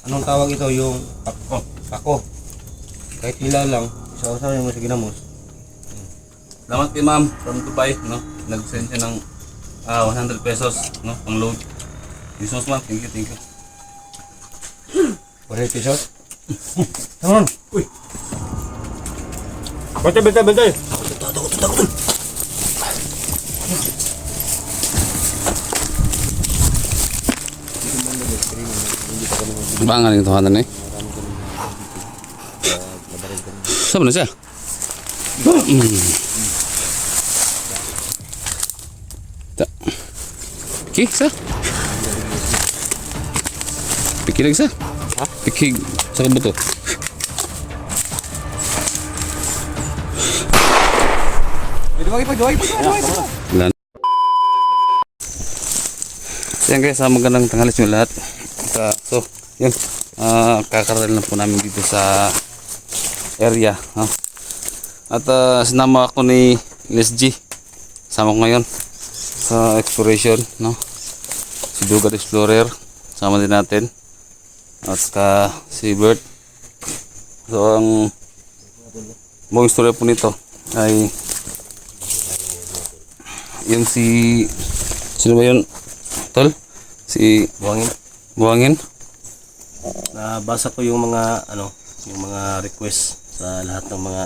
Anong tawag ito? Yung pako. Kahit hila lang, isa-usaw yung sa ginamos. Salamat kay ma'am from Dubai, no? Nag-send siya ng 100 pesos, no? Pang load. Jesus ma'am, thank you, thank you. 100 pesos? Come on! Uy! Bantay, bantay, bantay! Takot! Ba nga rin tuhanan eh? Saan na siya? Piki sa? Piki lagi sa? Piki sa kabuto. Lan. So yan guys, magandang tanghali sa inyo lahat. So yun, kakarating lang po namin dito sa area, no? At sinama ako ni LSG, sama ko ngayon sa exploration, no? Si Dugat Explorer sama din natin, at saka si Bert. So ang buong istorya po nito ay yung sino ba yun, tol? Si Buhangin. Nabasa ko yung mga yung mga request sa lahat ng mga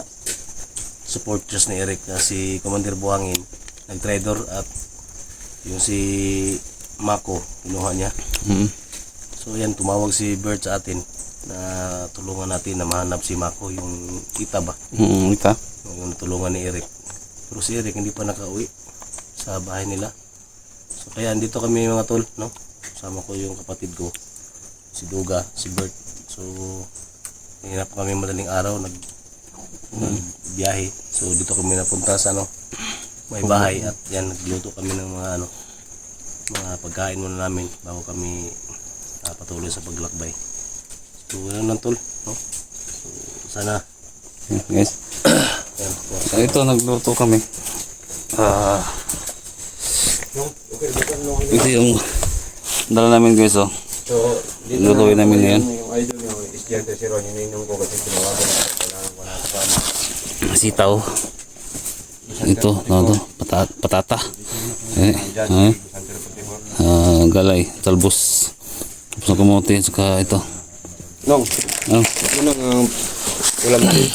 supporters ni Eric, na si Commander Buhangin nag-trader, at yung si Mako kinuha niya. So yan, tumawag si Bert sa atin na tulungan natin na mahanap si Mako, yung ita ba? Ita. Yung tulungan ni Eric. Pero si Eric hindi pa nakauwi sa bahay nila. So kaya andito kami mga tol, no? Sama ko yung kapatid ko, si Duga, si Bert. So hinap kami madaling araw, nagbiyahe. So dito kami napunta sa may bahay, at yan, nagluto kami ng mga mga pagkain muna namin bago kami patuloy sa paglakbay. So yun lang tol, no? So sana Guys, yan, so ito nagluto kami. Ito yung dala namin guys, oh. so dito Lutuin namin ngayon. yung idol nyo is Diante si Ron, yun ko kasi tinawagan ko. Sitaw. Ito, patata. Galay, talbos. Tapos ng kamote, saka ito. Nong, Ano? yun ang ulam natin.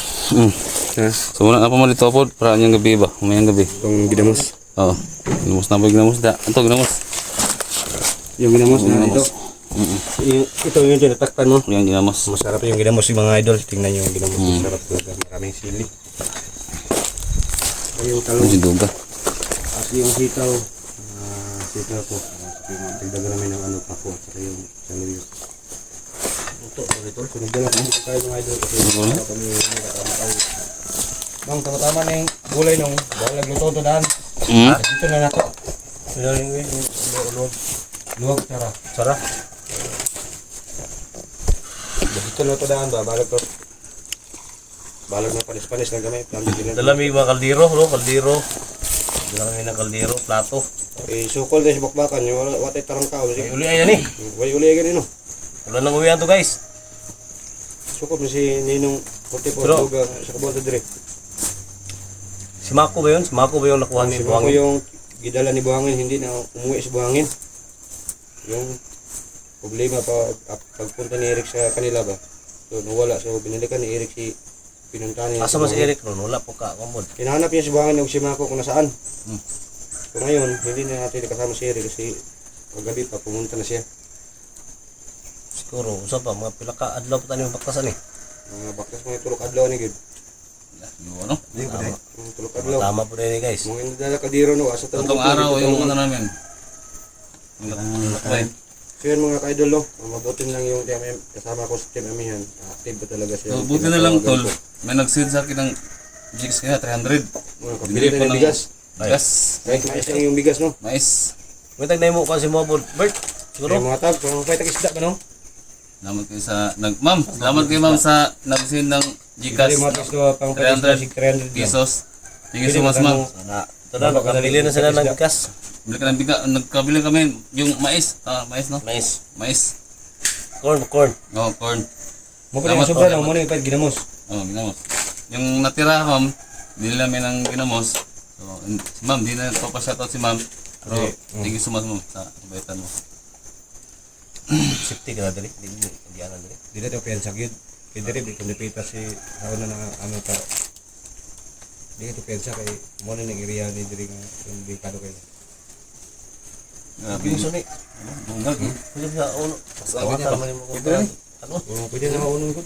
So muna na pa mo dito po, para niyang gabi ba? Umayang gabi. Itong ginamos. Oo. Ginamos na ba? Ginamos da. Ito, ginamos. Yung ginamos na ito. Ito yung tinatakpan mo. Yung ginamos. Masarap yung ginamos yung mga idol. Tingnan nyo yung ginamos. Masarap talaga. Maraming sili. Yung talong. Si Duga. At yung sitaw. Sitaw po. Tigdagan namin ng pako. At saka yung sanilyo. Ito. So nagdala kami tayo mga idol. Kasi kami nakakamataw. Bang, tama-tama na yung gulay nung balag luto ito daan. Dito na nato. Luwag, Sara. Dito na ito daan ba? Balag na panis-panis na gamit. Dala may mga kaldero, no? Kaldero. Dala kami ng kaldero, plato. Sukol din si bakbakan. Yung watay tarang kao. May uli ayan eh. Way uli agad no? Wala nang uwihan to guys. Sukol na si Ninong Puti po. Pero- Luga sa kabunta dire. Si Mako ba yun? Si Mako ba yung nakuha ni Si Mako Buhangin? yung gidala ni Buhangin. Hindi na umuwi si Buhangin. Yung problema pagpunta ni Eric sa kanila ba? So nawala. So binalikan ni Eric si pinuntahan niya. Asa man si Eric ron? Wala po ka. Kamod. Hinahanap niya si Buhangin o si Mako kung nasaan. So ngayon, hindi na natin kasama si Eric kasi paggabi pa pumunta na siya. Siguro, usap pa. Mga pila ka adlaw pa tayo baktasan eh. Mga baklas mga tulok adlaw ni Gid. Ano? Tulok adlaw. Tama po rin eh guys. Mga hindi dala kadiro no. Asa Tatlong araw yung ano namin. Lakbay. So yun mga ka-idol no. Mabuti lang yung team kasama ko sa team Amihan. Active ba talaga siya. So buti na lang tol. May nag-send sa akin ng jigs kaya 300. Bili na ng bigas. Bigas. Kahit mais lang yung bigas no. Mais. May tag na mo pa si Mobile. Bert, siguro? Siguro mga tag, kung may tag-isda ka no. Salamat kayo sa ma'am. Salamat kayo ma'am sa nag-send ng Gcash Gcash mga tag-isda pang 300 pesos. Thank you so much ma'am. Tada, nakabili na sila ng gas. Bili ka ng biga, nagkabili kami yung mais. Mais no? Mais. Mais. Corn. Oh, corn. Mo pa yung Salamat sobra po. na mo na yung ginamos. Oh, ginamos. Yung natira, ma'am, hindi namin ang ginamos. So, si ma'am, di na papashoutout si ma'am. Pero, thank you so much, ma'am, sa baitan mo. Safety ka na dali. Hindi ana dali. Di na ito piyansa gyud. Kaya diri kung dipita si hauna na ano ta. Di ito piyansa kay mo na ng area ni diri nga yung bikado kay. Grabe. Yung suni. Bungag, eh. Pwede sa uno. Sabi niya Tama mo ko. Pwede rin. Ano? Oh, pwede na maunong ko.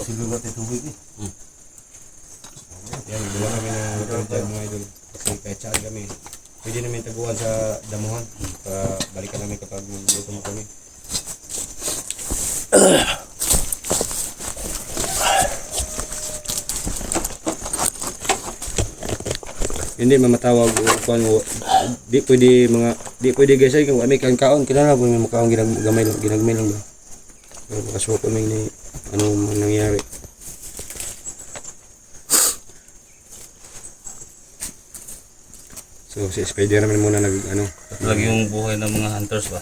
Sige ba tayo tubig ni? Yan, dala kami ng motor dyan mga idol. Kasi kahit saan kami, pwede namin taguan sa damuhan. Para balikan namin kapag magluto mo kami. Hindi mamatawag o kuan mo. Di pwede guys ay kung may kang kaon kinala po may makaon ginagmay lang ba. Pero makasuko kami ni anong nangyari. So si Spider-Man muna nag ano. Talaga yung buhay ng mga hunters ba?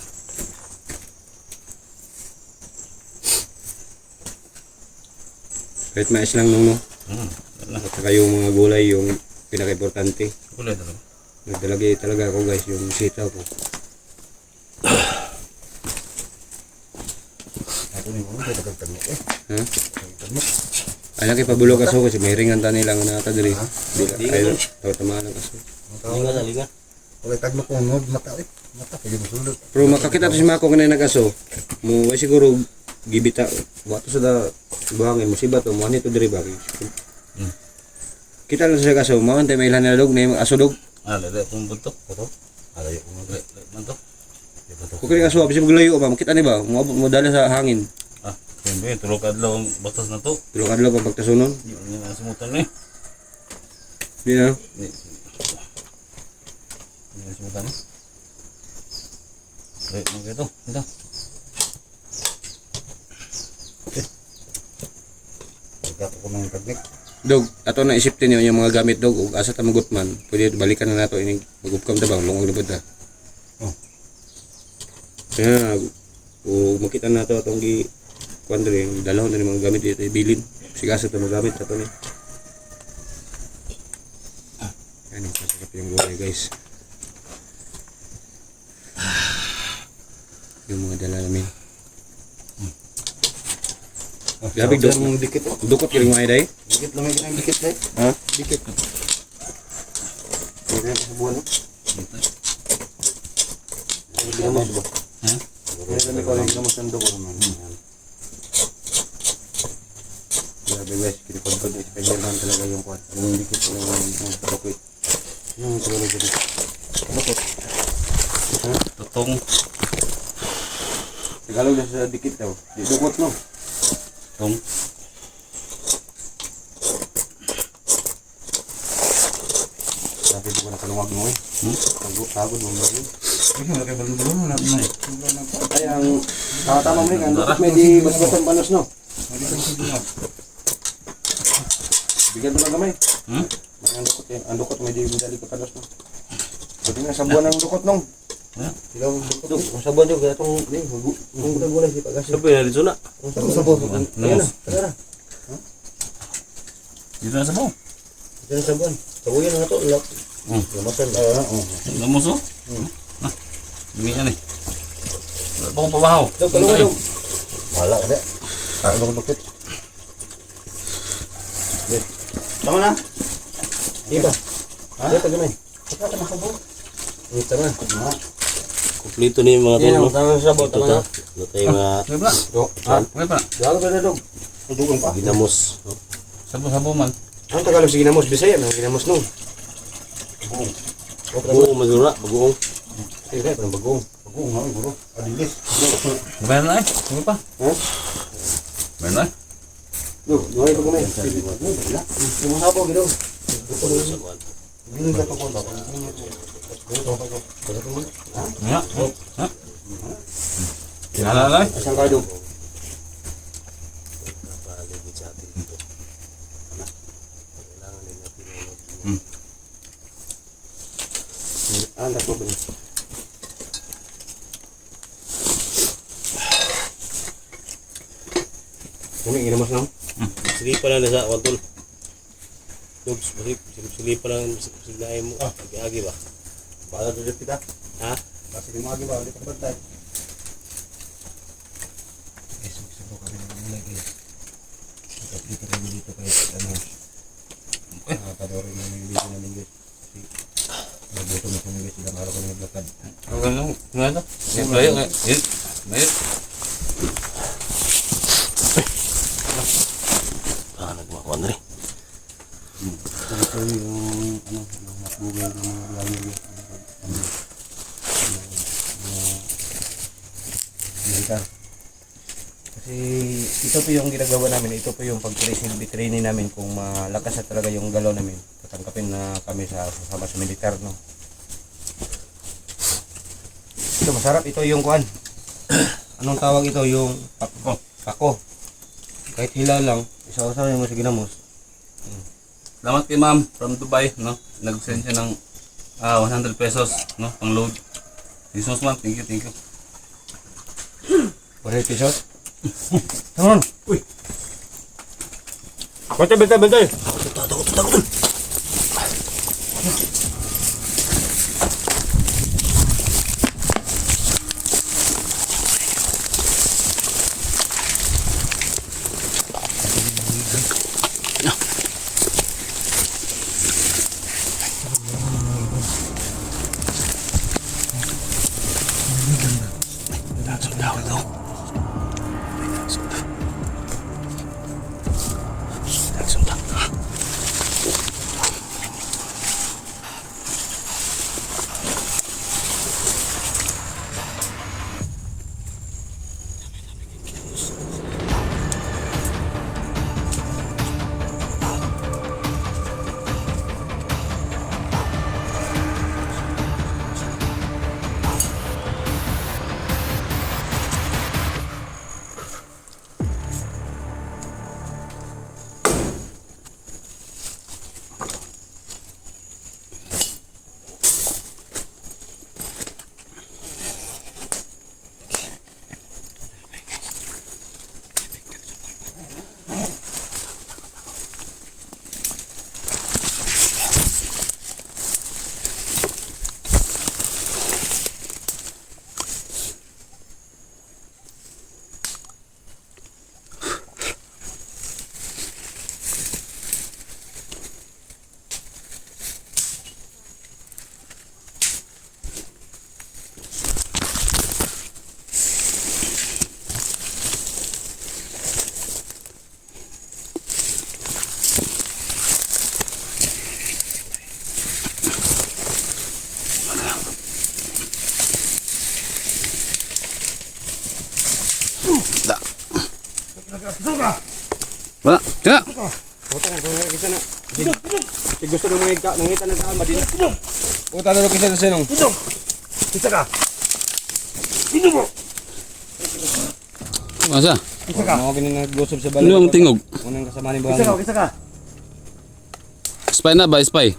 Kahit mais lang nung no. Wala. At saka yung mga gulay yung pinaka-importante. Kulay talaga. Nagdalagay talaga ako guys yung sitaw ko. Ha? Ay laki pabulok aso kasi may ringan ta nilang nata diri. Di kayo tamaan ang aso. Linga. Oleh tagno ko ngod mata eh. Mata pwede masulot. Pero makakita to si Mako kanina nag-aso. Mo ay siguro gibita. Wato sa da buhangin mo siba to mo ani to diri ba. Kita lang sa kaso, mo antay may ilan na dog na yung aso dog. Ah, lada pong buntok. Ito. Alayo ko. Buntok. Kung kaya kaso, abis maglayo ba, makita ni ba? Mo dala sa hangin. Ah, yun ba yun. Tulog adlaw ang batas na to. Tulong adlaw pa pagtasunon. Yun yung nasimutan na eh. Di na. Yun yung nasimutan na. Okay, mga ito. Ito. Gato ko ng teknik. Dog, ato na isipin niyo yung mga gamit dog ug asa ta magutman. Pwede balikan na nato ini magupkam ta ba lungog na pud ta. Oh. Kaya ug makita nato atong gi kuan diri dalawon na mga gamit dito ibilin. Sigasa ta mga gamit ato ni. Ano kasarap yung gulay guys. Yung mga dala namin. Gabi dog. Ang dikit oh. Dukot kiring mga day. Dikit lang ang dikit eh. Ha? Dikit. Pwede sa buwan oh. Ginamos ba? Ha? Pwede ko lang ginamos ng dugo naman. Grabe guys, kinipod-pod na Spider-Man talaga yung kuwan. Yung dikit ng patok. Yung talaga dito. Tutong. Tagalog na sa dikit daw. Di dukot no. Tong. Sabi ko na kaluwag mo eh. Pagod mo ba yun? Ikaw na kay balon-balon na na. Ay ang tama mo rin, ang dukot may di basbasan panos no. Bigyan mo lang gamay. Ang dukot may di madali ka panos no. Pwede na sa buwan ng dukot nung. Ilaw ang dukot. Duk, kung sa buwan duk, itong gulay si Pagasi. Sabi na dito na. Sa buwan. Ayan na, tara. Dito na sa mo. Ito na sa buwan. Sabuyan na ito. Lamasan Lamos oh. Ah. Dumi yan eh. Wala pa akong pabahaw. Duk, kalungan duk. wala ka de. Ano ko dukit. Tama na. Iba. Dito gamay. Saka ka nakabo. Ito na. Kumplito ni mga Yan tol. ang tama sa sabot. Ito ta. Ito tayo mga Okay pa. Okay pa. Dalo ka na duk. Dugon pa. ginamos. Sabo-sabo man. Ang Tagalog sa ginamos, Bisaya, ang ginamos nung. Buong madura. Bagoong. Hindi, parang bagong. Bagong ha, bro. Adilis. Meron na eh. Okay pa. Ha? Meron na eh. Duk, nuhay pa gamay. Yung sapo, ginaw. Bilin ka to ko ba? Nga. Ha? Kinala na eh. Asang ka duk. Anak ko ba? Kunin ginamas na. Sige pa lang na sa kontol. Sige pa lang signahin mo. Agi ba? Bala doon kita. Ha? Kasi di magi ba, di ka bantay. Dito kami dito kahit ano. Nakakadori na yung dito namin guys. Kasi nabuto na kami guys. Ilang araw kami naglakad. Ang ganun. Nga to. Layo nga. Yun. Layo. Nagmakuha na rin. Ito yung ano, yung matbugay ng mga layo guys. Militar. Kasi ito po yung ginagawa namin, ito po yung pag-training namin kung malakas na talaga yung galaw namin. Tatangkapin na kami sa kasama sa militar, no. Ito masarap, ito yung kuan. Anong tawag ito? Yung pako. Pako. Kahit hila lang, isa-usaw mo sa ginamos. Salamat kay ma'am from Dubai, no? Nag-send siya ng 100 pesos, no? Pang load. Jesus ma'am, thank you, thank you. 100 pesos? Come on! Uy! Bantay. Wala. Tira. Potong ko kita na. Si gusto na mangita na sa Madina. Puta na kita na sinong. Kita ka! Masa? Mga ganun nag-usap sa Ano balay. yung tingog? Unang kasama ni Buhangin. Kita ka! Spy na ba? Spy?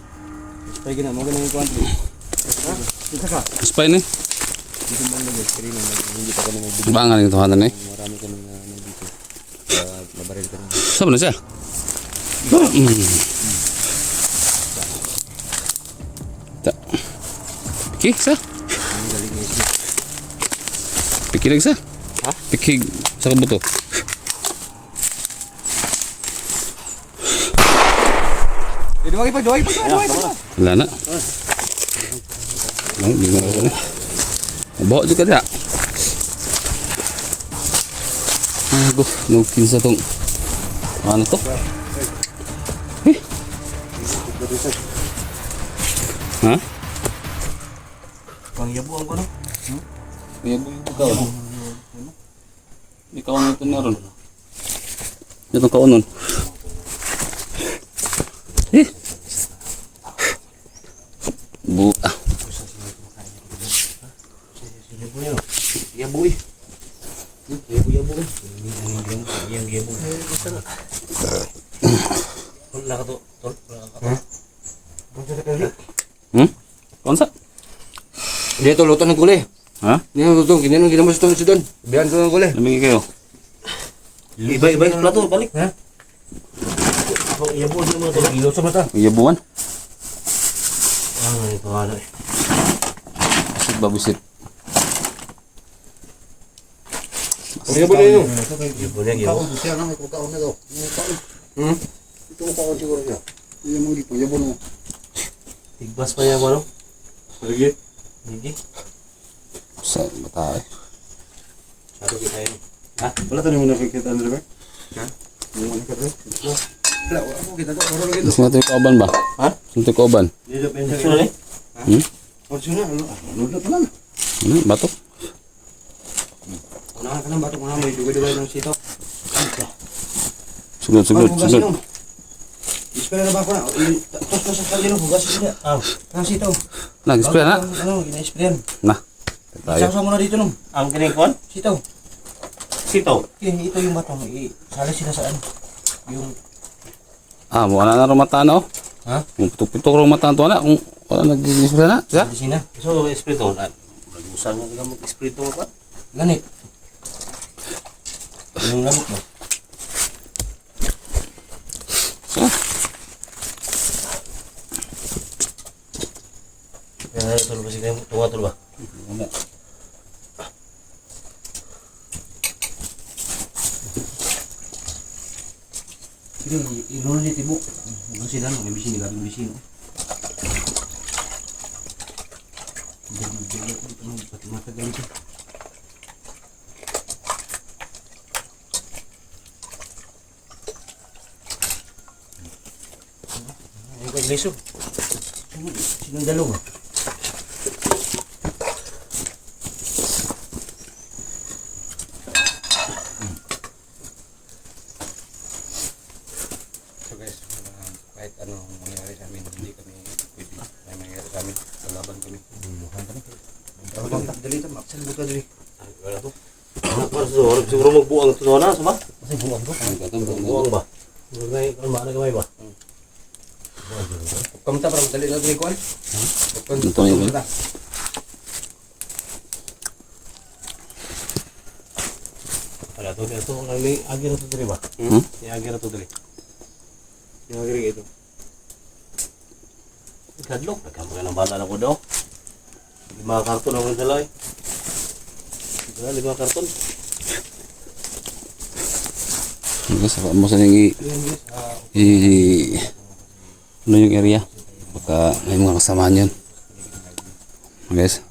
Kaya gina, mga ganun yung country. Kita ka! Spy na eh. Dito bang lagay, screen na hindi pa kami nagbibigay. Ba nga rin tuhanan eh. Marami kami na nandito. Mabaril ka na. Saan na siya? Ta. Piki sa? Pikinig sa? Ha? Pikig sa kabuto. Duwagi pa. Wala na. Ano, di mo na. Bawa juga dia. Aduh, mungkin satu. Ano to? Ha? Pangyabuan ko no? Yabu ikaw. Ikaw ang ito na ron. Ito kaunon. Buka. Yaboy! Yaboy! Yaboy! Wala ka to. Wala ka to. Konsa? Dito luto ng gulay. Ha? Dito luto, kinanong ginamos ito sa doon. Bihan ko ng gulay. Lamig kayo. Iba yung plato, balik. Ha? Iyabon naman ito. Ilusog na ta. Iyabuan. Ah, ito ano eh. Bisit ba bisit? Iyabon na yun. Iyabon yan, iyabon. Siya na may kukaon na daw. May kaon. Hmm? Ito mo kaon siguro siya. Iyan mo dito. Yabon mo. Tigbas pa yan, ano? Sige. Hindi. Sa batay. Sabi kita yun. Wala tayo mo nakikita na ba? Ha? Yung ano ka rin? Wala, wala ko kita daw. Wala lagi. Gusto natin yung kauban ba? Ha? Gusto yung kauban? Dito pa yun. Sino eh? Orsuna, ano? Ano na pala na? Ano? Batok? Unahan ka ng batok mo may dugay-dugay ng sito. Sugod, sugod, sugod. Ispera na ba ako na? Tos sa kaldero, hugas siya. Ang sito. Nag-spray na? Ano, gina-sprayan. Na. Tayo. Sasama mo na dito nung. Ang kinikon? Sito. Sito. Ito yung batong. Sali sila sa ano. Yung, Ah, wala na rin mata na oh. ha? Kung pitok-pitok rin mata na wala. Kung wala nag-spray na. Siya? Sali sina. So, espiritu. Nag-usang nga mag-espiritu mo pa? Ganit. Yung lamok mo. Siya. Kaya tulog ba siya? Tunga-tulog ba? Wala. Pero ilunan ni Tibo. Huwag sila nung ibisin nila yung bisin. Pati matagal ito. Ang kagliso. Sinong dalawa? So guys, kahit anong mangyari sa amin, hindi kami pwede may mangyari sa amin. Lalaban kami. Buluhan kami. Dali ito, maksan buka dali. Wala to. Siguro magbuang ito na, sama? Kasi buwan ko. Buang ba? Ano gamay ba? Kamta para madali na dali ko ay. Ito na yun. Wala to, ito. May agi na to dali ba? May agi na to dali. Yung agri ito. Kadlok, nagkamagay ng bala na ko daw. 5 karton ang dala eh. Wala, 5 karton. Guys, mo sa nang ano yung area? Baka may mga kasamahan yun. Guys.